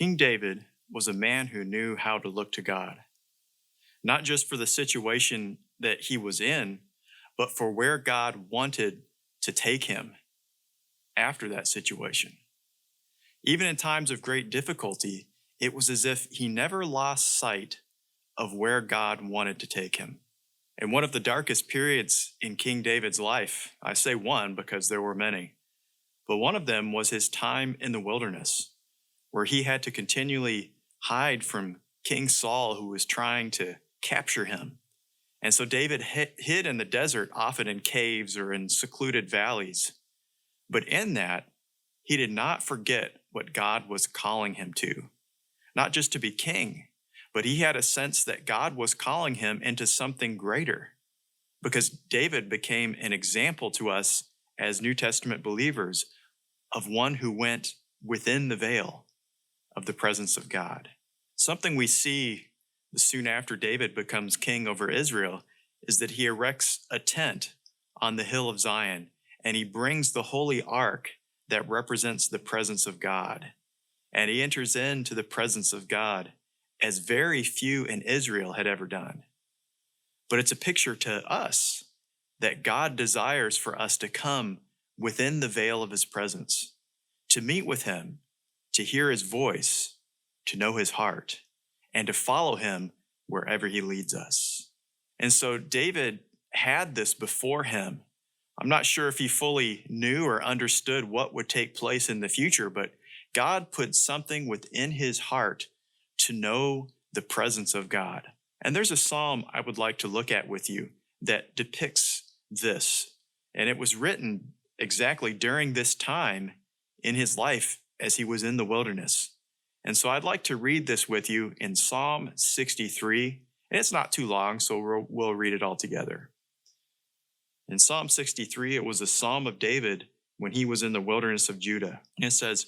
King David was a man who knew how to look to God, not just for the situation that he was in, but for where God wanted to take him after that situation. Even in times of great difficulty, it was as if he never lost sight of where God wanted to take him. And one of the darkest periods in King David's life, I say one because there were many, but one of them was his time in the wilderness, where he had to continually hide from King Saul, who was trying to capture him. And so David hid in the desert, often in caves or in secluded valleys. But in that, he did not forget what God was calling him to, not just to be king, but he had a sense that God was calling him into something greater, because David became an example to us as New Testament believers of one who went within the veil of the presence of God. Something we see soon after David becomes king over Israel is that he erects a tent on the hill of Zion, and he brings the holy ark that represents the presence of God. And he enters into the presence of God as very few in Israel had ever done. But it's a picture to us that God desires for us to come within the veil of his presence, to meet with him, to hear his voice, to know his heart, and to follow him wherever he leads us. And so David had this before him. I'm not sure if he fully knew or understood what would take place in the future, but God put something within his heart to know the presence of God. And there's a psalm I would like to look at with you that depicts this. And it was written exactly during this time in his life as he was in the wilderness. And so I'd like to read this with you in Psalm 63. And it's not too long, so we'll read it all together. In Psalm 63, it was a psalm of David when he was in the wilderness of Judah. And it says,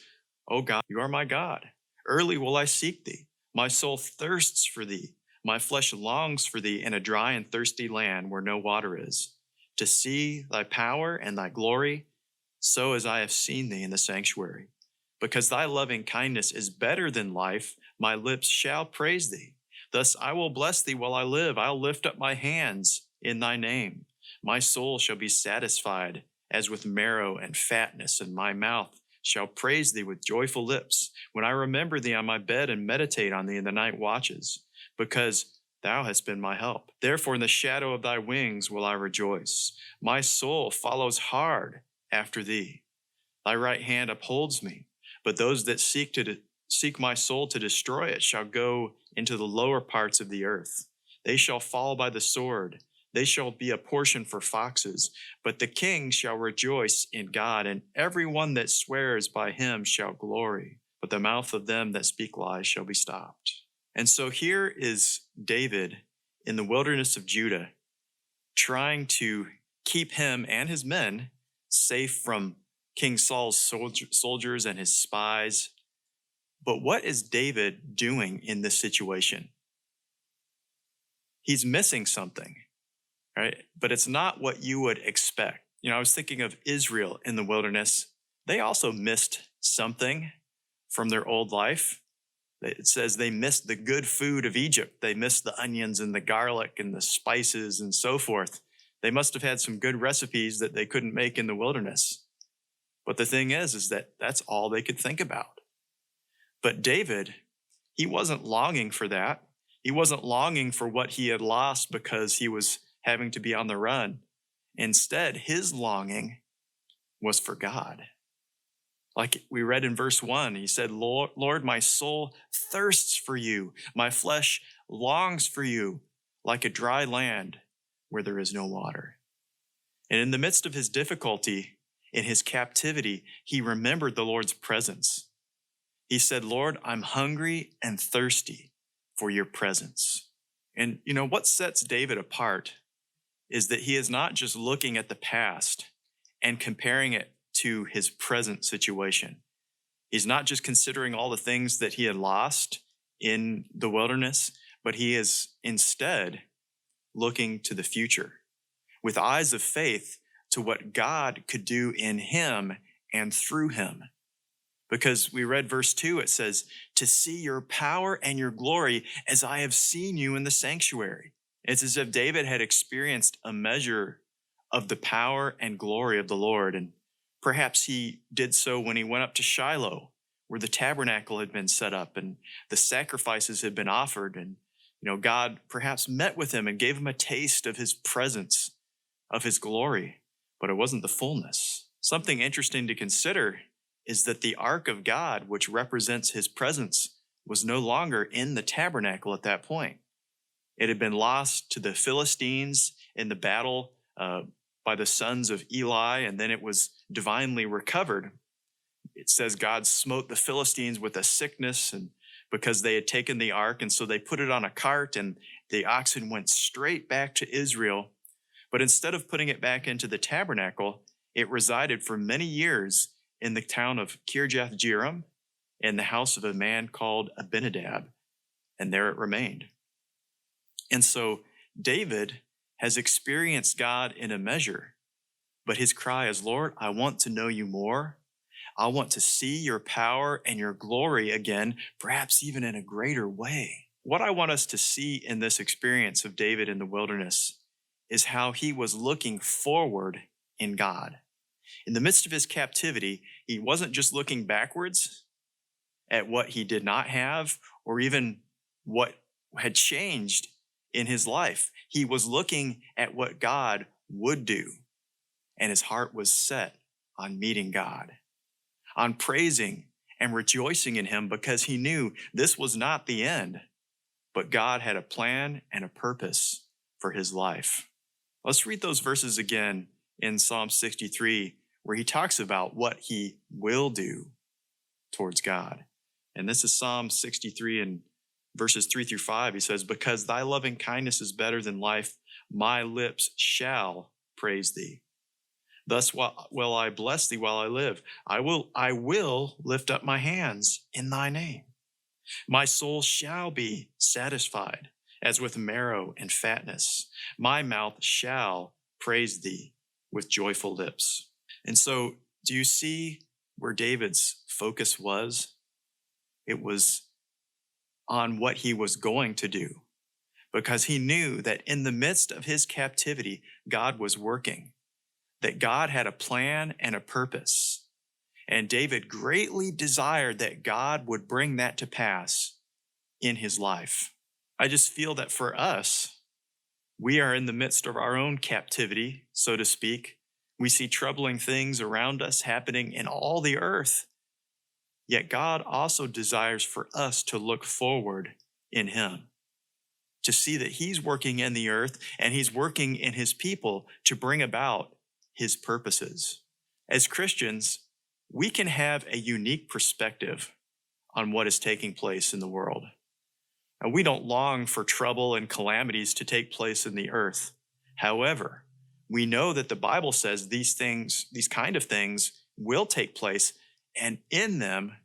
"O God, you are my God. Early will I seek thee. My soul thirsts for thee. My flesh longs for thee in a dry and thirsty land where no water is, to see thy power and thy glory, so as I have seen thee in the sanctuary. Because thy loving kindness is better than life, my lips shall praise thee. Thus I will bless thee while I live. I'll lift up my hands in thy name. My soul shall be satisfied as with marrow and fatness, and my mouth shall praise thee with joyful lips, when I remember thee on my bed and meditate on thee in the night watches, because thou hast been my help. Therefore in the shadow of thy wings will I rejoice. My soul follows hard after thee. Thy right hand upholds me, but those that seek my soul to destroy it shall go into the lower parts of the earth. They shall fall by the sword. They shall be a portion for foxes, but the king shall rejoice in God, and every one that swears by him shall glory. But the mouth of them that speak lies shall be stopped." And so here is David in the wilderness of Judah, trying to keep him and his men safe from King Saul's soldiers and his spies. But what is David doing in this situation? He's missing something. Right? But it's not what you would expect. I was thinking of Israel in the wilderness. They also missed something from their old life. It says they missed the good food of Egypt. They missed the onions and the garlic and the spices and so forth. They must have had some good recipes that they couldn't make in the wilderness. But the thing is that that's all they could think about. But David, he wasn't longing for that. He wasn't longing for what he had lost because he was having to be on the run. Instead, his longing was for God. Like we read in verse 1, he said, Lord, my soul thirsts for you. My flesh longs for you like a dry land where there is no water. And in the midst of his difficulty, in his captivity, he remembered the Lord's presence. He said, Lord, I'm hungry and thirsty for your presence. And what sets David apart is that he is not just looking at the past and comparing it to his present situation. He's not just considering all the things that he had lost in the wilderness, but he is instead looking to the future with eyes of faith to what God could do in him and through him. Because we read verse 2, it says, to see your power and your glory as I have seen you in the sanctuary. It's as if David had experienced a measure of the power and glory of the Lord. And perhaps he did so when he went up to Shiloh, where the tabernacle had been set up and the sacrifices had been offered. And, God perhaps met with him and gave him a taste of his presence, of his glory, but it wasn't the fullness. Something interesting to consider is that the ark of God, which represents his presence, was no longer in the tabernacle at that point. It had been lost to the Philistines in the battle by the sons of Eli, and then it was divinely recovered. It says God smote the Philistines with a sickness, and because they had taken the ark, and so they put it on a cart, and the oxen went straight back to Israel. But instead of putting it back into the tabernacle, it resided for many years in the town of Kirjath Jearim, in the house of a man called Abinadab, and there it remained. And so David has experienced God in a measure, but his cry is, Lord, I want to know you more. I want to see your power and your glory again, perhaps even in a greater way. What I want us to see in this experience of David in the wilderness is how he was looking forward in God. In the midst of his captivity, he wasn't just looking backwards at what he did not have or even what had changed in his life. He was looking at what God would do, and his heart was set on meeting God, on praising and rejoicing in him, because he knew this was not the end, but God had a plan and a purpose for his life. Let's read those verses again in Psalm 63, where he talks about what he will do towards God. And this is Psalm 63 and verses 3-5. He says, because thy loving kindness is better than life, my lips shall praise thee. Thus will I bless thee while I live. I will lift up my hands in thy name. My soul shall be satisfied as with marrow and fatness. My mouth shall praise thee with joyful lips. And so, do you see where David's focus was? It was on what he was going to do, because he knew that in the midst of his captivity, God was working, that God had a plan and a purpose. And David greatly desired that God would bring that to pass in his life. I just feel that for us, we are in the midst of our own captivity, so to speak. We see troubling things around us happening in all the earth. Yet God also desires for us to look forward in him, to see that he's working in the earth and he's working in his people to bring about his purposes. As Christians, we can have a unique perspective on what is taking place in the world. And we don't long for trouble and calamities to take place in the earth. However, we know that the Bible says these kind of things will take place, and in them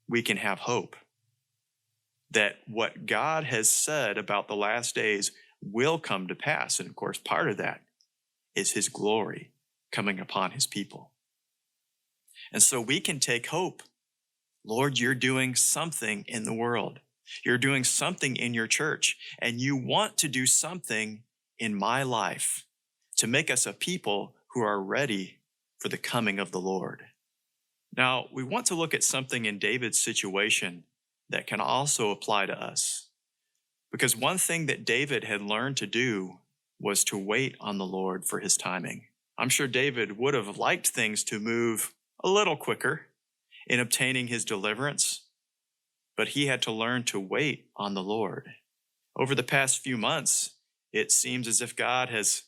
we can have hope that what God has said about the last days will come to pass. And of course, part of that is his glory coming upon his people. And so we can take hope. Lord, you're doing something in the world. You're doing something in your church, and you want to do something in my life to make us a people who are ready for the coming of the Lord. Now, we want to look at something in David's situation that can also apply to us, because one thing that David had learned to do was to wait on the Lord for his timing. I'm sure David would have liked things to move a little quicker in obtaining his deliverance, but he had to learn to wait on the Lord. Over the past few months, it seems as if God has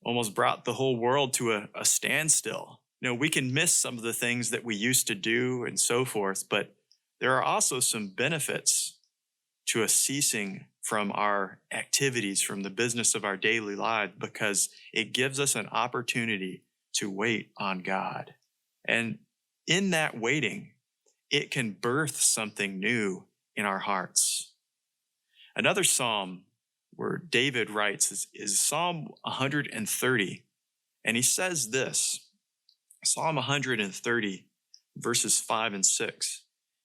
almost brought the whole world to a standstill. We can miss some of the things that we used to do and so forth, but there are also some benefits to us ceasing from our activities, from the business of our daily lives, because it gives us an opportunity to wait on God. And in that waiting, it can birth something new in our hearts. Another psalm where David writes is Psalm 130. And he says this, Psalm 130, verses 5 and 6.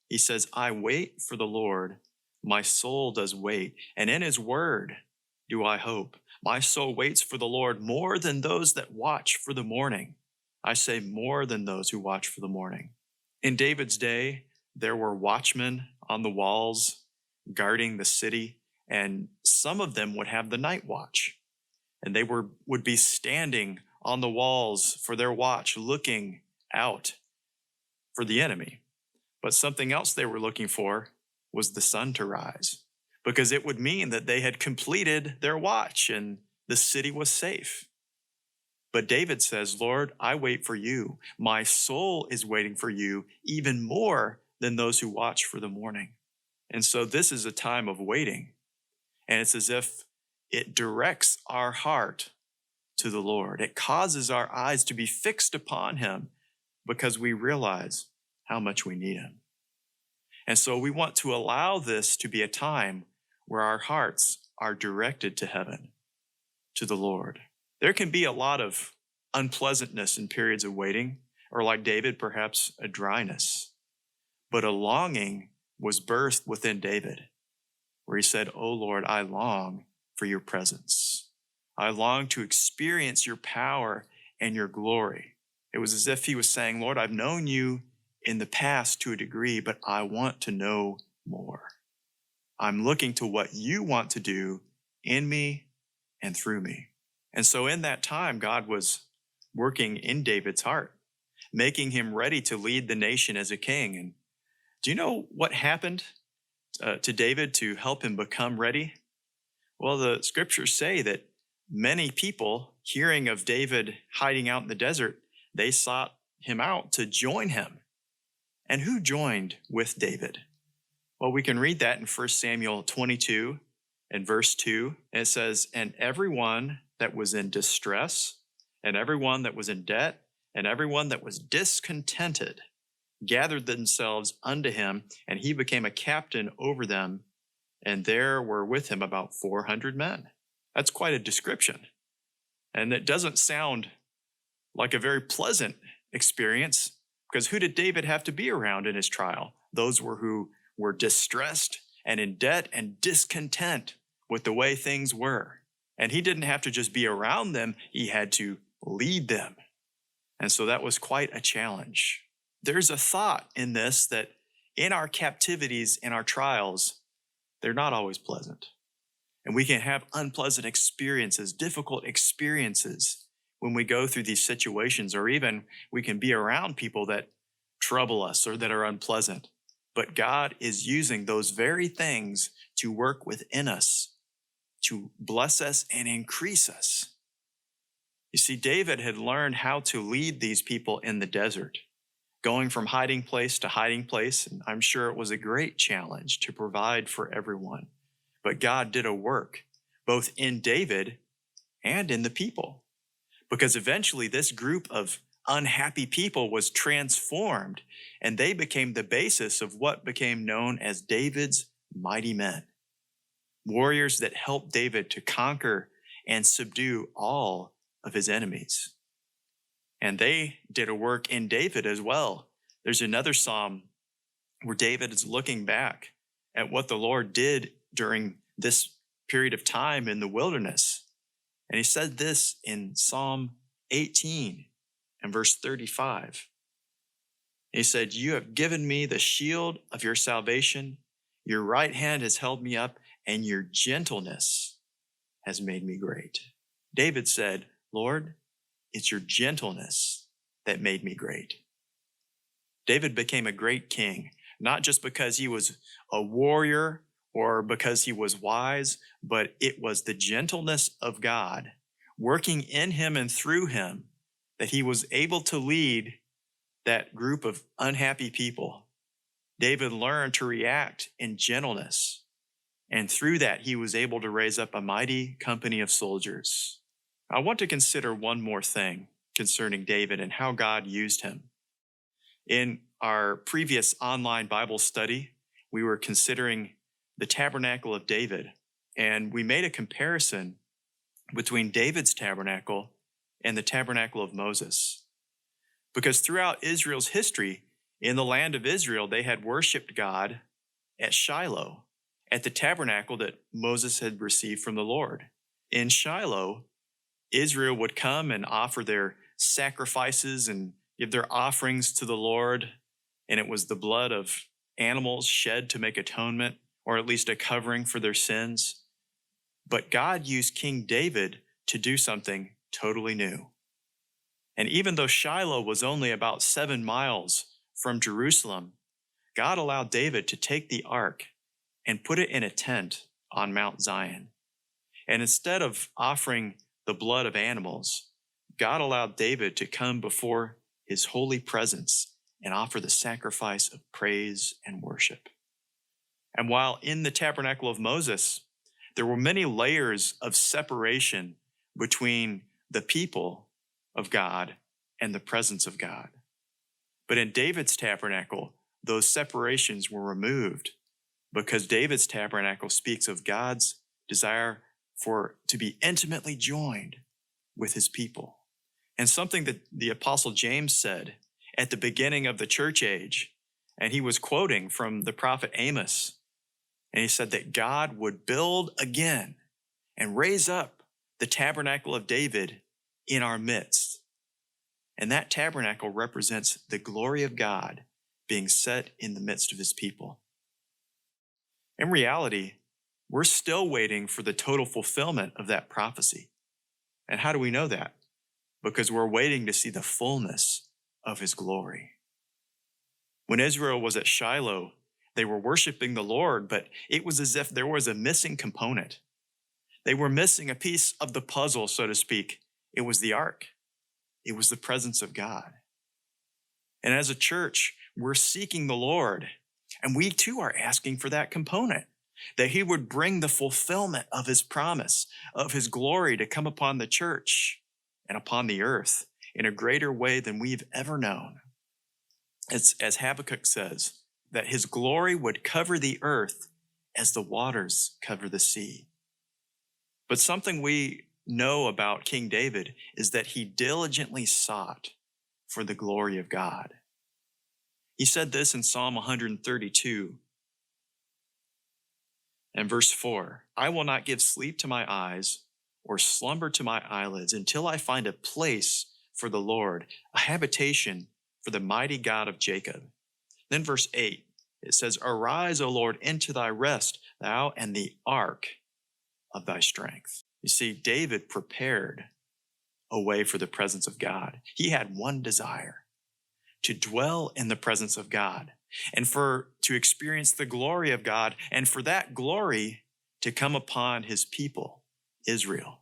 He says, I wait for the Lord, my soul does wait, and in his word do I hope. My soul waits for the Lord more than those that watch for the morning. I say more than those who watch for the morning. In David's day, there were watchmen on the walls guarding the city, and some of them would have the night watch. And they would be standing on the walls for their watch, looking out for the enemy. But something else they were looking for was the sun to rise, because it would mean that they had completed their watch and the city was safe. But David says, Lord, I wait for you. My soul is waiting for you even more than those who watch for the morning. And so this is a time of waiting. And it's as if it directs our heart to the Lord. It causes our eyes to be fixed upon him because we realize how much we need him. And so we want to allow this to be a time where our hearts are directed to heaven, to the Lord. There can be a lot of unpleasantness in periods of waiting, or like David, perhaps a dryness. But a longing was birthed within David, where he said, Oh Lord, I long for your presence. I long to experience your power and your glory. It was as if he was saying, Lord, I've known you in the past to a degree, but I want to know more. I'm looking to what you want to do in me and through me. And so in that time, God was working in David's heart, making him ready to lead the nation as a king. And do you know what happened to David to help him become ready? Well, the scriptures say that many people, hearing of David hiding out in the desert, they sought him out to join him. And who joined with David? Well, we can read that in 1 Samuel 22 and verse 2. And it says, And everyone that was in distress, and everyone that was in debt, and everyone that was discontented, gathered themselves unto him, and he became a captain over them, and there were with him about 400 men. That's quite a description. And it doesn't sound like a very pleasant experience, because who did David have to be around in his trial? Those who were distressed and in debt and discontent with the way things were. And he didn't have to just be around them, he had to lead them. And so that was quite a challenge. There's a thought in this that in our captivities, in our trials, they're not always pleasant. And we can have unpleasant experiences, difficult experiences when we go through these situations, or even we can be around people that trouble us or that are unpleasant. But God is using those very things to work within us, to bless us and increase us. You see, David had learned how to lead these people in the desert, going from hiding place to hiding place. And I'm sure it was a great challenge to provide for everyone. But God did a work both in David and in the people, because eventually this group of unhappy people was transformed, and they became the basis of what became known as David's mighty men, warriors that helped David to conquer and subdue all of his enemies. And they did a work in David as well. There's another psalm where David is looking back at what the Lord did during this period of time in the wilderness. And he said this in Psalm 18 and verse 35. He said, You have given me the shield of your salvation. Your right hand has held me up, and your gentleness has made me great. David said, Lord, it's your gentleness that made me great. David became a great king, not just because he was a warrior or because he was wise, but it was the gentleness of God working in him and through him that he was able to lead that group of unhappy people. David learned to react in gentleness, and through that he was able to raise up a mighty company of soldiers. I want to consider one more thing concerning David and how God used him. In our previous online Bible study, we were considering the tabernacle of David, and we made a comparison between David's tabernacle and the tabernacle of Moses. Because throughout Israel's history, In the land of Israel, they had worshiped God at Shiloh, at the tabernacle that Moses had received from the Lord. In Shiloh, Israel would come and offer their sacrifices and give their offerings to the Lord, and it was the blood of animals shed to make atonement, or at least a covering for their sins. But God used King David to do something totally new. And even though Shiloh was only about 7 miles from Jerusalem, God allowed David to take the ark and put it in a tent on Mount Zion. And instead of offering the blood of animals, God allowed David to come before his holy presence and offer the sacrifice of praise and worship. And while in the tabernacle of Moses, there were many layers of separation between the people of God and the presence of God. But in David's tabernacle, those separations were removed because David's tabernacle speaks of God's desire to be intimately joined with his people. And something that the Apostle James said at the beginning of the church age, and he was quoting from the prophet Amos, and he said that God would build again and raise up the tabernacle of David in our midst. And that tabernacle represents the glory of God being set in the midst of his people. In reality, we're still waiting for the total fulfillment of that prophecy. And how do we know that? Because we're waiting to see the fullness of his glory. When Israel was at Shiloh, they were worshiping the Lord, but it was as if there was a missing component. They were missing a piece of the puzzle, so to speak. It was the ark. It was the presence of God. And as a church, we're seeking the Lord, and we too are asking for that component, that he would bring the fulfillment of his promise, of his glory to come upon the church and upon the earth in a greater way than we've ever known. As Habakkuk says, that his glory would cover the earth as the waters cover the sea. But something we know about King David is that he diligently sought for the glory of God. He said this in Psalm 132 and verse 4, I will not give sleep to my eyes or slumber to my eyelids until I find a place for the Lord, a habitation for the mighty God of Jacob. Then verse 8, it says, arise, O Lord, into thy rest, thou and the ark of thy strength. You see, David prepared a way for the presence of God. He had one desire, to dwell in the presence of God and to experience the glory of God, and for that glory to come upon his people, Israel.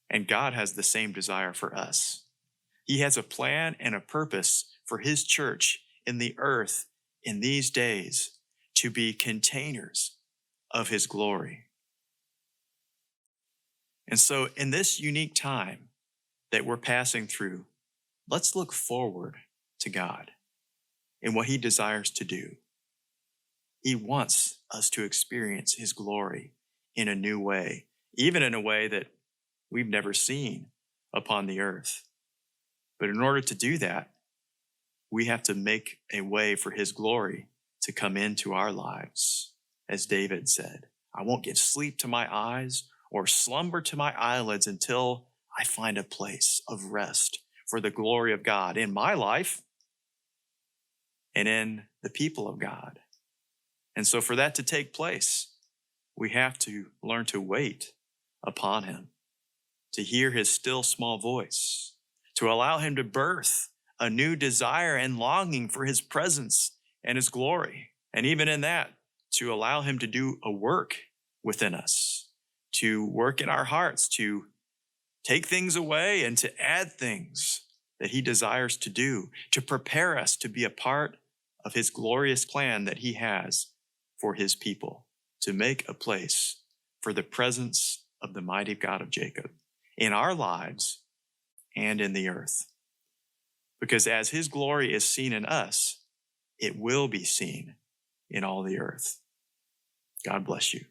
And God has the same desire for us. He has a plan and a purpose for his church in the earth in these days to be containers of his glory. And so in this unique time that we're passing through, let's look forward to God and what he desires to do. He wants us to experience his glory in a new way, even in a way that we've never seen upon the earth. But in order to do that, we have to make a way for his glory to come into our lives. As David said, I won't give sleep to my eyes or slumber to my eyelids until I find a place of rest for the glory of God in my life and in the people of God. And so for that to take place, we have to learn to wait upon him, to hear his still small voice, to allow him to birth a new desire and longing for his presence and his glory. And even in that, to allow him to do a work within us, to work in our hearts, to take things away and to add things that he desires to do, to prepare us to be a part of his glorious plan that he has for his people, to make a place for the presence of the mighty God of Jacob in our lives and in the earth. Because as his glory is seen in us, it will be seen in all the earth. God bless you.